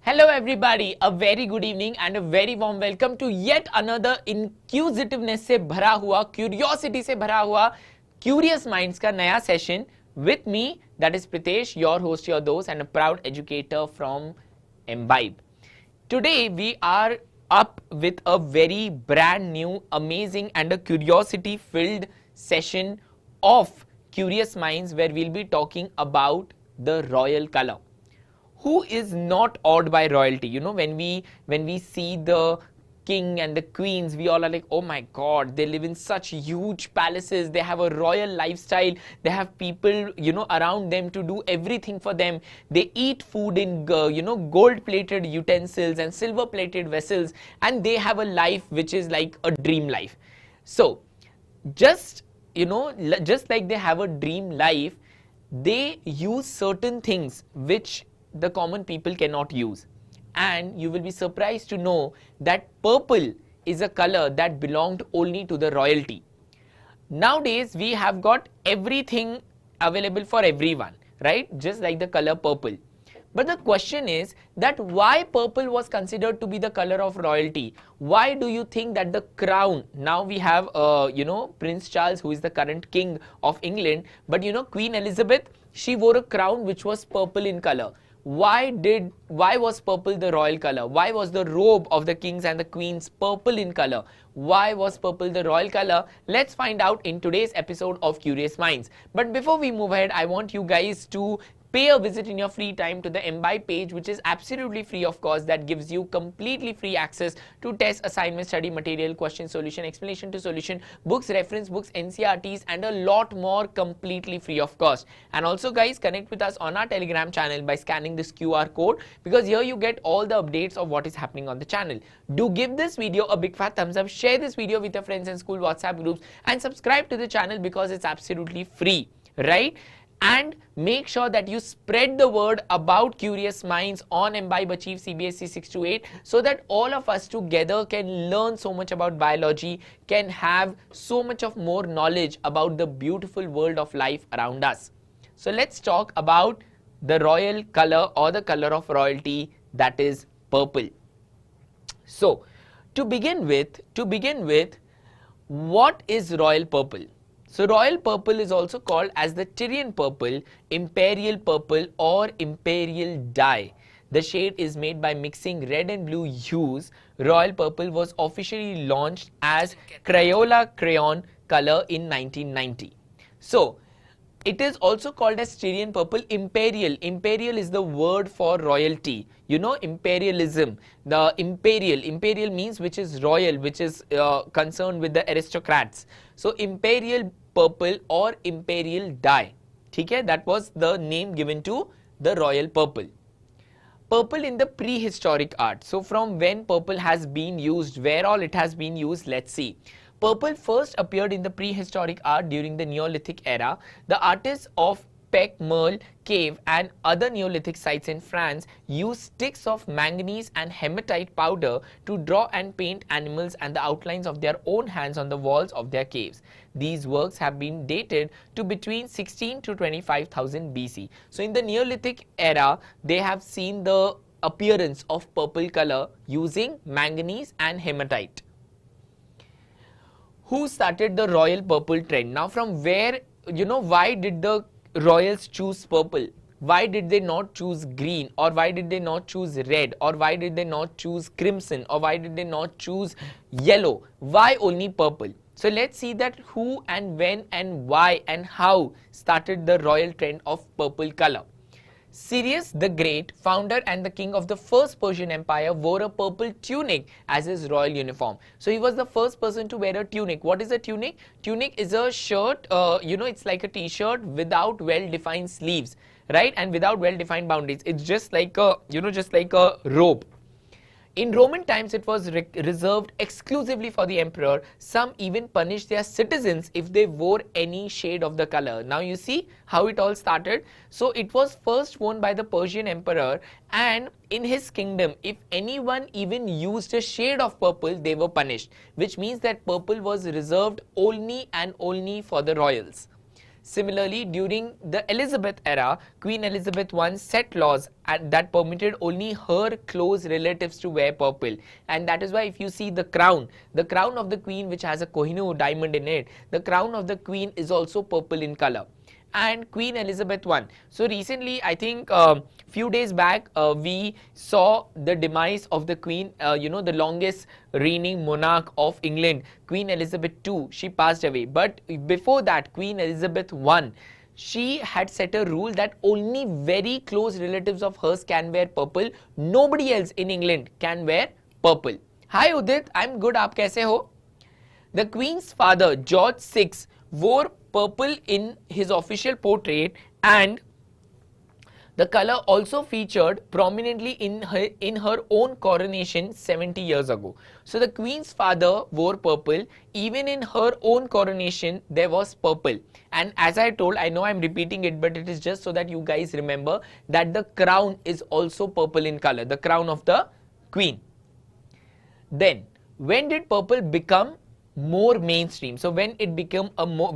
Hello everybody, a very good evening and a very warm welcome to yet another inquisitiveness से भरा हुआ, curiosity से भरा हुआ, curious minds का नया session with me, that is Pritesh, your host, your host and a proud educator from Embibe. Today we are up with a very brand new, amazing and a curiosity filled session of Curious Minds where we'll be talking about the royal color. Who is not awed by royalty? You know, when we see the king and the queens, we all are like, oh my god, they live in such huge palaces, they have a royal lifestyle, they have people, around them to do everything for them, they eat food in gold plated utensils and silver plated vessels, and they have a life which is like a dream life. So just like they have a dream life, they use certain things which the common people cannot use. And you will be surprised to know that purple is a color that belonged only to the royalty. Nowadays we have got everything available for everyone, right? Just like the color purple. But the question is that why purple was considered to be the color of royalty? Why do you think that the crown, now we have Prince Charles, who is the current king of England, but Queen Elizabeth, she wore a crown which was purple in color. Why was purple the royal color? Why was the robe of the kings and the queens purple in color? Why was purple the royal color? Let's find out in today's episode of Curious Minds. But before we move ahead, I want you guys to pay a visit in your free time to the Embibe page, which is absolutely free of course, that gives you completely free access to test, assignment, study material, question solution, explanation to solution, books, reference books, NCRTs and a lot more completely free of cost. And also guys, connect with us on our Telegram channel by scanning this QR code, because here you get all the updates of what is happening on the channel. Do give this video a big fat thumbs up, share this video with your friends and school WhatsApp groups, and subscribe to the channel because it's absolutely free, right? And make sure that you spread the word about Curious Minds on Embibe Achieve CBSE 6 to 8 so that all of us together can learn so much about biology, can have so much of more knowledge about the beautiful world of life around us. So let's talk about the royal color or the color of royalty, that is purple. So to begin with, what is royal purple? So royal purple is also called as the Tyrian purple, imperial purple or imperial dye. The shade is made by mixing red and blue hues. Royal purple was officially launched as Crayola crayon color in 1990. So it is also called as Tyrian purple. Imperial. Imperial is the word for royalty. You know, imperialism. The imperial means which is royal, which is concerned with the aristocrats. So imperial purple or imperial dye. Okay, that was the name given to the royal purple. Purple in the prehistoric art. So from when purple has been used, where all it has been used, let's see. Purple first appeared in the prehistoric art during the Neolithic era. The artists of Pec Merle cave and other Neolithic sites in France used sticks of manganese and hematite powder to draw and paint animals and the outlines of their own hands on the walls of their caves. These works have been dated to between 16 to 25,000 BC. So in the Neolithic era, they have seen the appearance of purple color using manganese and hematite. Who started the royal purple trend? Now from where, why did the royals choose purple? Why did they not choose green, or why did they not choose red, or why did they not choose crimson, or why did they not choose yellow? Why only purple? So let's see that who and when and why and how started the royal trend of purple color. Cyrus the Great, founder and the king of the first Persian Empire, wore a purple tunic as his royal uniform. So he was the first person to wear a tunic. What is a tunic? Tunic is a shirt, it's like a t-shirt without well-defined sleeves, right? And without well-defined boundaries. It's just like a, just like a robe. In Roman times, it was reserved exclusively for the emperor. Some even punished their citizens if they wore any shade of the color. Now you see how it all started. So it was first worn by the Persian emperor, and in his kingdom, if anyone even used a shade of purple, they were punished, which means that purple was reserved only and only for the royals. Similarly, during the Elizabeth era, Queen Elizabeth I set laws that permitted only her close relatives to wear purple. And that is why if you see the crown of the Queen, which has a Kohinoor diamond in it, the crown of the Queen is also purple in color. And Queen Elizabeth I. So recently, I think few days back, we saw the demise of the Queen, the longest reigning monarch of England, Queen Elizabeth II. She passed away. But before that, Queen Elizabeth I, she had set a rule that only very close relatives of hers can wear purple. Nobody else in England can wear purple. Hi Udit, I'm good. Aap kaise ho? The Queen's father, George VI, wore purple in his official portrait, and the color also featured prominently in her own coronation 70 years ago. So the Queen's father wore purple. Even in her own coronation, there was purple. And as I told, I know I'm repeating it, but it is just so that you guys remember that the crown is also purple in color, the crown of the Queen. Then, when did purple become more mainstream? So when it became a more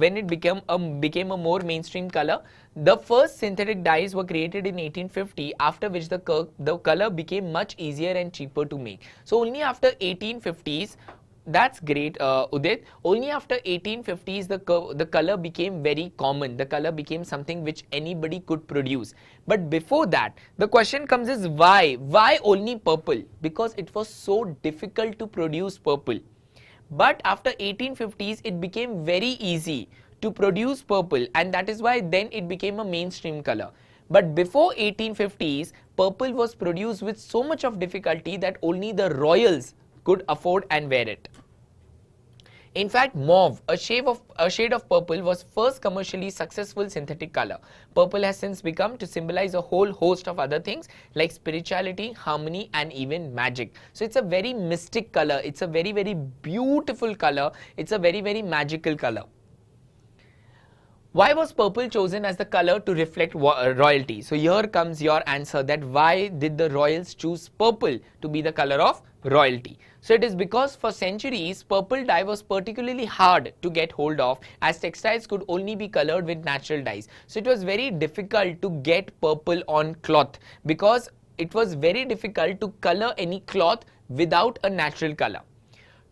mainstream color, the first synthetic dyes were created in 1850, after which the color became much easier and cheaper to make. So only after 1850s, that's great, Udit. Only after 1850s the color became very common. The color became something which anybody could produce. But before that, the question comes is why? Why only purple? Because it was so difficult to produce purple. But after 1850s, it became very easy to produce purple, and that is why then it became a mainstream color. But before 1850s, purple was produced with so much of difficulty that only the royals could afford and wear it. In fact, mauve, a shade of purple, was first commercially successful synthetic color. Purple has since become to symbolize a whole host of other things like spirituality, harmony, and even magic. So it's a very mystic color. It's a very, very beautiful color. It's a very, very magical color. Why was purple chosen as the color to reflect royalty? So here comes your answer, that why did the royals choose purple to be the color of royalty? So it is because for centuries, purple dye was particularly hard to get hold of, as textiles could only be colored with natural dyes. So it was very difficult to get purple on cloth, because it was very difficult to color any cloth without a natural color.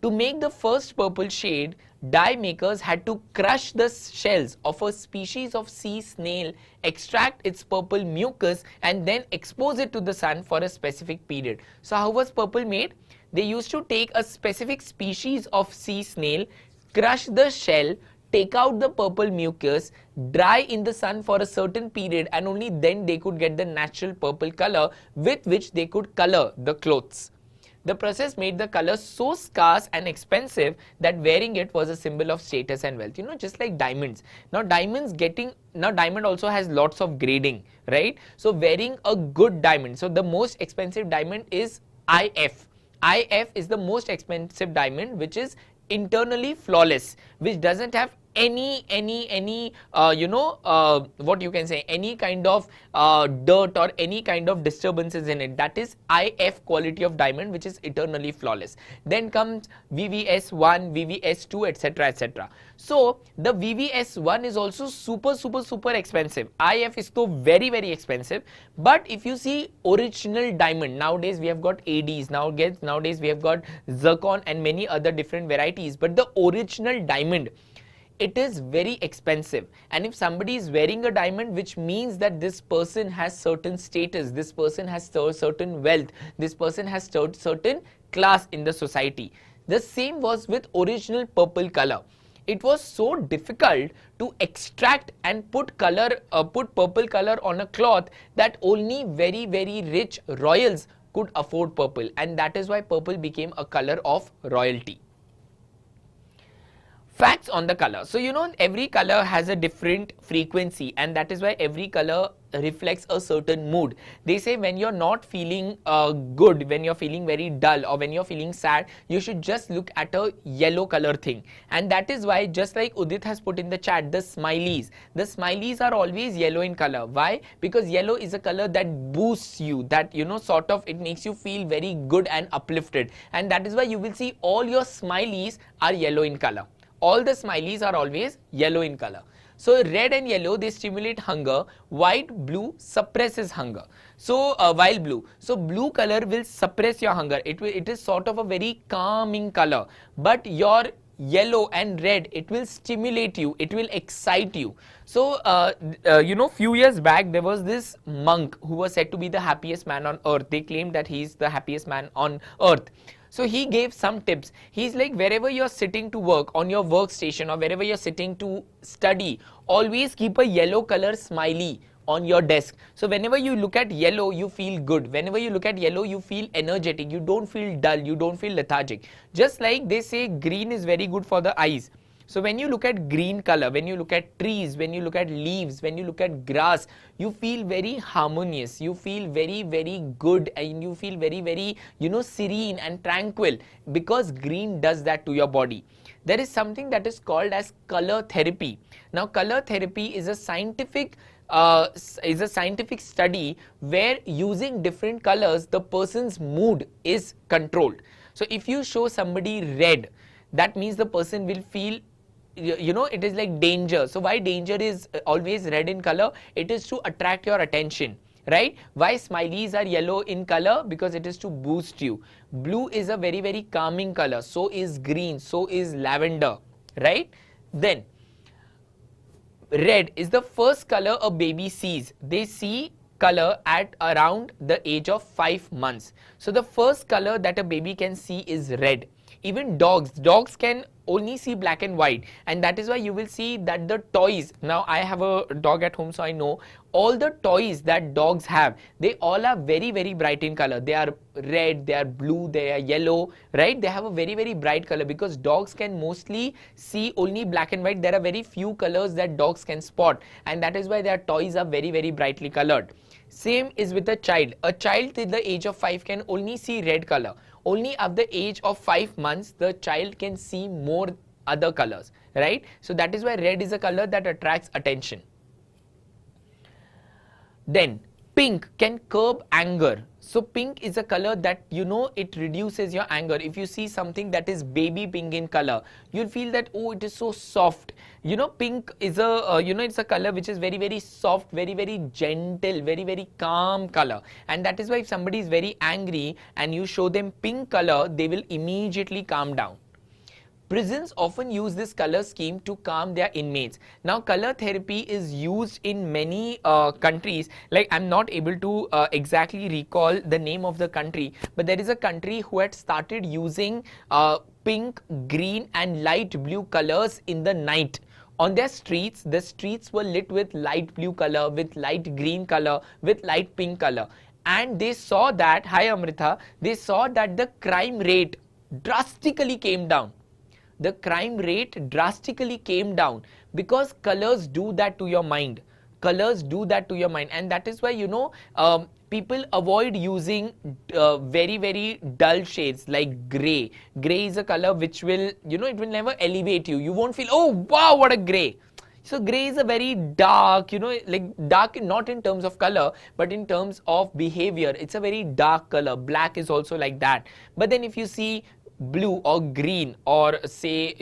To make the first purple shade, dye makers had to crush the shells of a species of sea snail, extract its purple mucus, and then expose it to the sun for a specific period. So how was purple made? They used to take a specific species of sea snail, crush the shell, take out the purple mucus, dry in the sun for a certain period, and only then they could get the natural purple color with which they could color the clothes. The process made the color so scarce and expensive that wearing it was a symbol of status and wealth. Just like diamonds. Now diamond also has lots of grading, right? So wearing a good diamond. So the most expensive diamond is IF. IF is the most expensive diamond, which is internally flawless, which doesn't have any any kind of dirt or any kind of disturbances in it. That is IF quality of diamond, which is eternally flawless. Then comes VVS1, VVS2, etc, etc. So the VVS1 is also super expensive. IF is so very expensive. But if you see original diamond, nowadays we have got ADs, nowadays we have got zircon and many other different varieties, but the original diamond, it is very expensive. And if somebody is wearing a diamond, which means that this person has certain status, this person has certain wealth, this person has certain class in the society. The same was with original purple color. It was so difficult to extract and put purple color on a cloth that only very rich royals could afford purple, and that is why purple became a color of royalty. Facts on the color. So every color has a different frequency, and that is why every color reflects a certain mood. They say when you're not feeling good, when you're feeling very dull, or when you're feeling sad, you should just look at a yellow color thing. And that is why, just like Udit has put in the chat, the smileys are always yellow in color. Why? Because yellow is a color that boosts you, that sort of it makes you feel very good and uplifted. And that is why you will see all your smileys are yellow in color. All the smileys are always yellow in color. So red and yellow, they stimulate hunger. White, blue suppresses hunger. So while blue, so blue color will suppress your hunger. It is sort of a very calming color. But your yellow and red, it will stimulate you, it will excite you. So few years back there was this monk who was said to be the happiest man on earth. They claimed that he's the happiest man on earth. So he gave some tips. He's like, wherever you're sitting to work, on your workstation, or wherever you're sitting to study, always keep a yellow color smiley on your desk. So whenever you look at yellow, you feel good. Whenever you look at yellow, you feel energetic. You don't feel dull. You don't feel lethargic. Just like they say green is very good for the eyes. So when you look at green color, when you look at trees, when you look at leaves, when you look at grass, you feel very harmonious. You feel very, very good, and you feel very, very, serene and tranquil, because green does that to your body. There is something that is called as color therapy. Now, color therapy is a scientific study where using different colors, the person's mood is controlled. So if you show somebody red, that means the person will feel, it is like danger. So why danger is always red in color? It is to attract your attention, right? Why smileys are yellow in color? Because it is to boost you. Blue is a very, very calming color. So is green. So is lavender, right? Then red is the first color a baby sees. They see color at around the age of 5 months. So the first color that a baby can see is red. Even dogs can only see black and white, and that is why you will see that the toys, now I have a dog at home, so I know all the toys that dogs have, they all are very, very bright in color. They are red, they are blue, they are yellow, right? They have a very, very bright color, because dogs can mostly see only black and white. There are very few colors that dogs can spot, and that is why their toys are very, very brightly colored. Same is with a child. A child till the age of 5 can only see red color. Only at the age of 5 months, the child can see more other colors, right? So that is why red is a color that attracts attention. Then pink can curb anger. So pink is a color that, it reduces your anger. If you see something that is baby pink in color, you'll feel that, oh, it is so soft. Pink is a, it's a color which is very, very soft, very, very gentle, very, very calm color. And that is why if somebody is very angry and you show them pink color, they will immediately calm down. Prisons often use this color scheme to calm their inmates. Now, color therapy is used in many countries. Like, I'm not able to exactly recall the name of the country, but there is a country who had started using pink, green and light blue colors in the night. On their streets, the streets were lit with light blue color, with light green color, with light pink color. And they saw that, hi Amrita, they saw that the crime rate drastically came down. The crime rate drastically came down, because colors do that to your mind. Colors do that to your mind, and that is why, people avoid using very, very dull shades like gray. Gray is a color which will, it will never elevate you. You won't feel, oh wow, what a gray. So gray is a very dark, like dark not in terms of color, but in terms of behavior. It's a very dark color. Black is also like that. But then if you see blue or green, or say,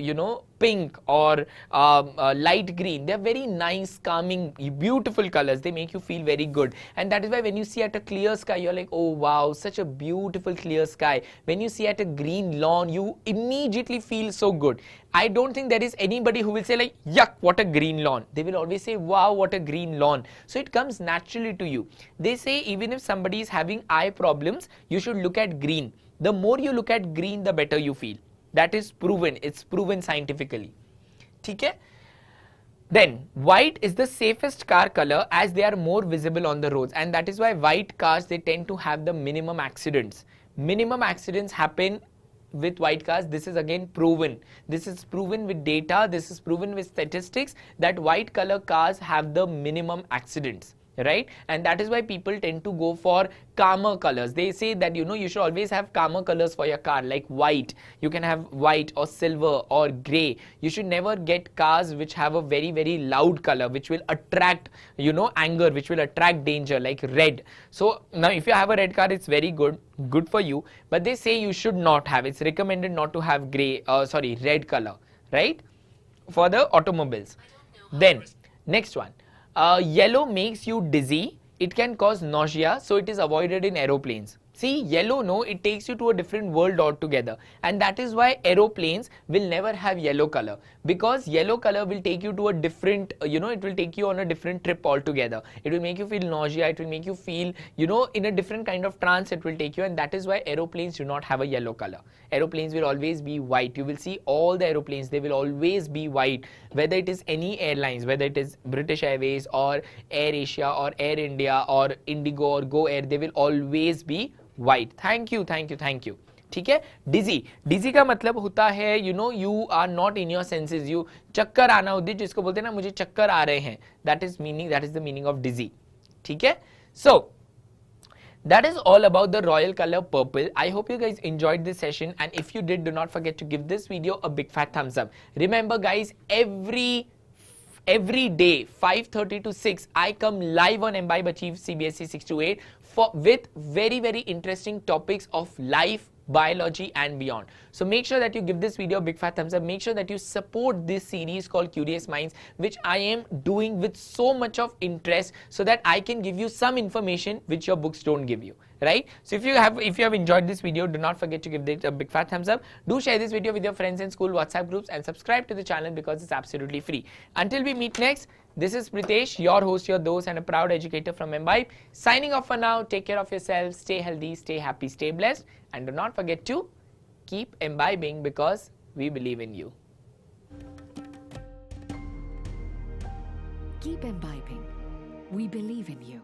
pink or light green, they're very nice, calming, beautiful colors. They make you feel very good. And that is why when you see at a clear sky, you're like, oh wow, such a beautiful clear sky. When you see at a green lawn, you immediately feel so good. I don't think there is anybody who will say like, yuck, what a green lawn. They will always say, wow, what a green lawn. So it comes naturally to you. They say even if somebody is having eye problems, you should look at green. The more you look at green, the better you feel. That is proven. It's proven scientifically. Okay? Then, white is the safest car color, as they are more visible on the roads. And that is why white cars, they tend to have the minimum accidents. Minimum accidents happen with white cars. This is again proven. This is proven with data. This is proven with statistics, that white color cars have the minimum accidents. Right? And that is why people tend to go for calmer colors. They say that, you should always have calmer colors for your car, like white. You can have white or silver or gray. You should never get cars which have a very, very loud color, which will attract, anger, which will attract danger, like red. So now if you have a red car, it's very good for you. But they say you should not have. It's recommended not to have red color, right? For the automobiles. Then Next one, yellow makes you dizzy. It can cause nausea, so it is avoided in aeroplanes. See, yellow, no, it takes you to a different world altogether, and that is why aeroplanes will never have yellow color, because yellow color will take you to a different, it will take you on a different trip altogether. It will make you feel nausea, it will make you feel, in a different kind of trance it will take you, and that is why aeroplanes do not have a yellow color. Aeroplanes will always be white. You will see all the aeroplanes, they will always be white, whether it is any airlines, whether it is British Airways or Air Asia or Air India or Indigo or Go Air, they will always be white. Thank you, thank you, thank you. ठीक है. डिजी, डिजी का मतलब होता है you are not in your senses, you चक्कर आना होती है, जिसको बोलते हैं ना मुझे चक्कर आ रहे हैं, that is the meaning of dizzy. ठीक है. सो that is all about the royal color purple. I hope you guys enjoyed this session, and if you did, do not forget to give this video a big fat thumbs up. Remember guys, every day 5:30 to 6 I come live on Embibe Achieve CBSE 628 with very interesting topics of life, biology and beyond. So make sure that you give this video a big fat thumbs up. Make sure that you support this series called Curious Minds, which I am doing with so much of interest, so that I can give you some information which your books don't give you, right? So if you have enjoyed this video, do not forget to give it a big fat thumbs up. Do share this video with your friends in school WhatsApp groups, and subscribe to the channel because it's absolutely free. Until we meet next, this is Pritesh, your host, your dose, and a proud educator from Embibe. Signing off for now. Take care of yourselves. Stay healthy, stay happy, stay blessed. And do not forget to keep imbibing, because we believe in you. Keep imbibing. We believe in you.